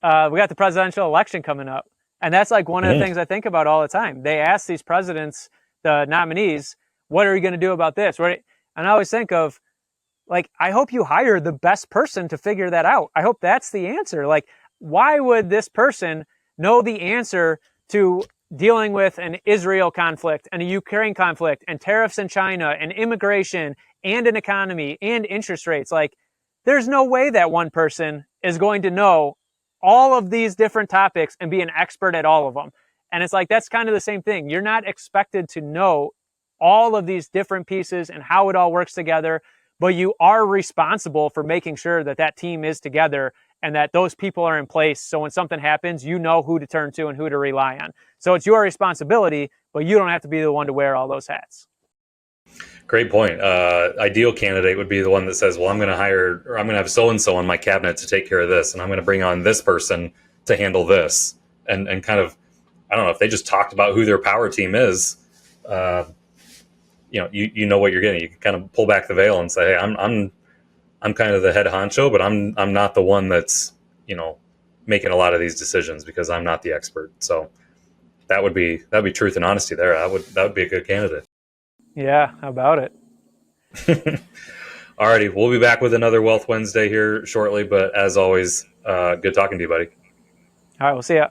We got the presidential election coming up. And that's like one of the things I think about all the time. They ask these presidents, the nominees, what are you going to do about this? Right? And I always think of, like, I hope you hire the best person to figure that out. I hope that's the answer. Like, why would this person know the answer to dealing with an Israel conflict and a Ukraine conflict and tariffs in China and immigration and an economy and interest rates? Like, there's no way that one person is going to know all of these different topics and be an expert at all of them. And it's like, that's kind of the same thing. You're not expected to know all of these different pieces and how it all works together, but you are responsible for making sure that that team is together and that those people are in place. So when something happens, you know who to turn to and who to rely on. So it's your responsibility, but you don't have to be the one to wear all those hats. Great point. Ideal candidate would be the one that says, well, I'm going to hire, or I'm going to have so-and-so on my cabinet to take care of this, and I'm going to bring on this person to handle this. And kind of, I don't know, if they just talked about who their power team is, you know what you're getting. You can kind of pull back the veil and say, hey, I'm kind of the head honcho, but I'm not the one that's, making a lot of these decisions because I'm not the expert. So that'd be truth and honesty there. That would be a good candidate. Yeah, how about it? Alrighty, we'll be back with another Wealth Wednesday here shortly, but as always, good talking to you, buddy. All right, we'll see ya.